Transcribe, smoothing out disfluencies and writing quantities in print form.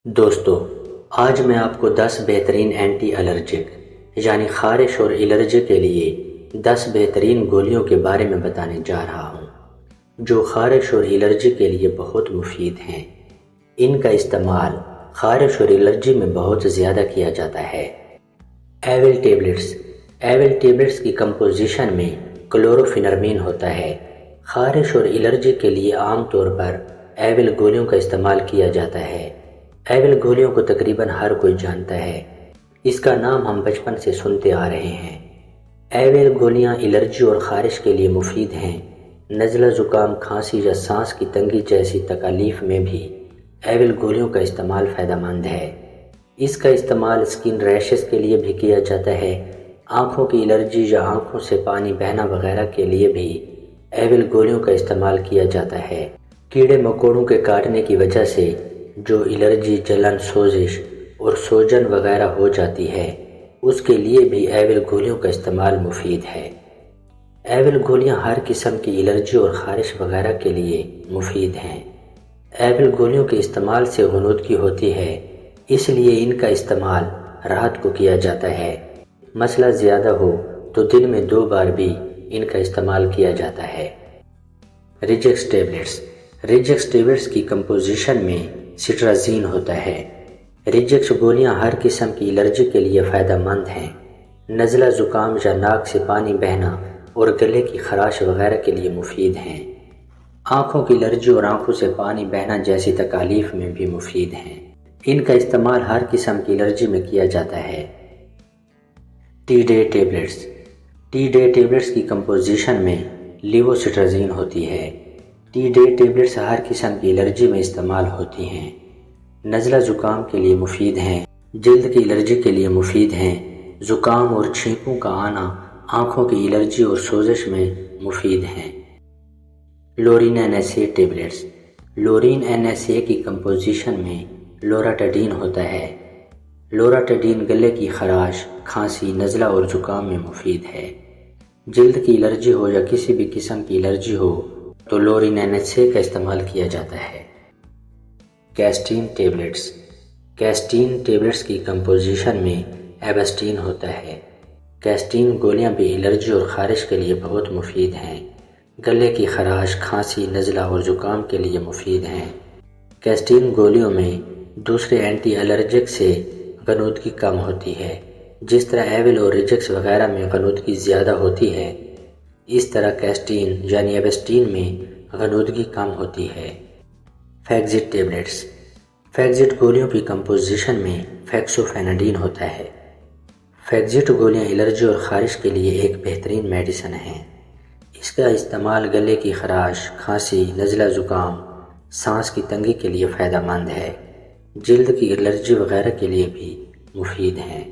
دوستو، آج میں آپ کو 10 بہترین اینٹی الرجک یعنی خارش اور الرجی کے لیے 10 بہترین گولیوں کے بارے میں بتانے جا رہا ہوں جو خارش اور الرجی کے لیے بہت مفید ہیں۔ ان کا استعمال خارش اور الرجی میں بہت زیادہ کیا جاتا ہے۔ Avil tablets. ایول ٹیبلٹس کی کمپوزیشن میں کلوروفینرمین ہوتا ہے۔ خارش اور الرجی کے لیے عام طور پر ایول گولیوں کا استعمال کیا جاتا ہے۔ ایول گولیوں کو تقریباً ہر کوئی جانتا ہے۔ اس کا نام ہم بچپن سے سنتے آ رہے ہیں۔ ایول گولیاں الرجی اور خارش کے لیے مفید ہیں۔ نزلہ، زکام، کھانسی یا سانس کی تنگی جیسی تکالیف میں بھی ایول گولیوں کا استعمال فائدہ مند ہے۔ اس کا استعمال اسکن ریشز کے لیے بھی کیا جاتا ہے۔ آنکھوں کی الرجی یا آنکھوں سے پانی بہنا وغیرہ کے لیے بھی ایول گولیوں کا استعمال کیا جاتا ہے۔ کیڑے مکوڑوں کے کاٹنے کی وجہ سے جو الرجی، جلن، سوزش اور سوجن وغیرہ ہو جاتی ہے، اس کے لیے بھی ایول گولیوں کا استعمال مفید ہے۔ ایول گولیاں ہر قسم کی الرجی اور خارش وغیرہ کے لیے مفید ہیں۔ ایول گولیوں کے استعمال سے غنودگی ہوتی ہے، اس لیے ان کا استعمال رات کو کیا جاتا ہے۔ مسئلہ زیادہ ہو تو دن میں 2 بار بھی ان کا استعمال کیا جاتا ہے۔ ریجکس ٹیبلٹس۔ ریجکس ٹیبلٹس کی کمپوزیشن میں سٹرازین ہوتا ہے۔ ریجکس گولیاں ہر قسم کی الرجی کے لیے فائدہ مند ہیں۔ نزلہ، زکام یا ناک سے پانی بہنا اور گلے کی خراش وغیرہ کے لیے مفید ہیں۔ آنکھوں کی الرجی اور آنکھوں سے پانی بہنا جیسی تکالیف میں بھی مفید ہیں۔ ان کا استعمال ہر قسم کی الرجی میں کیا جاتا ہے۔ T day tablets. T day tablets کی کمپوزیشن میں لیووسٹرازین ہوتی ہے۔ ٹی ڈے ٹیبلٹس ہر قسم کی الرجی میں استعمال ہوتی ہیں۔ نزلہ، زکام کے لیے مفید ہیں، جلد کی الرجی کے لیے مفید ہیں، زکام اور چھینکوں کا آنا، آنکھوں کی الرجی اور سوزش میں مفید ہیں۔ Lauren NSA tablets. Lauren NSA کی کمپوزیشن میں لوراٹیڈین ہوتا ہے۔ لوراٹیڈین گلے کی خراش، کھانسی، نزلہ اور زکام میں مفید ہے۔ جلد کی الرجی ہو یا کسی بھی قسم کی الرجی ہو تو لورین NSA کا استعمال کیا جاتا ہے۔ کیسٹین ٹیبلٹس۔ کیسٹین ٹیبلٹس کی کمپوزیشن میں ایبسٹین ہوتا ہے۔ کیسٹین گولیاں بھی الرجی اور خارش کے لیے بہت مفید ہیں۔ گلے کی خراش، کھانسی، نزلہ اور زکام کے لیے مفید ہیں۔ کیسٹین گولیوں میں دوسرے اینٹی الرجک سے غنودگی کم ہوتی ہے۔ جس طرح ایول اور ریجکس وغیرہ میں غنودگی زیادہ ہوتی ہے، اس طرح کیسٹین یعنی ایبسٹین میں غنودگی کم ہوتی ہے۔ فیکزٹ ٹیبلٹس۔ فیکزٹ گولیوں کی کمپوزیشن میں فیکسوفیناڈین ہوتا ہے۔ فیکزٹ گولیاں الرجی اور خارش کے لیے ایک بہترین میڈیسن ہیں۔ اس کا استعمال گلے کی خراش، کھانسی، نزلہ، زکام، سانس کی تنگی کے لیے فائدہ مند ہے۔ جلد کی الرجی وغیرہ کے لیے بھی مفید ہیں۔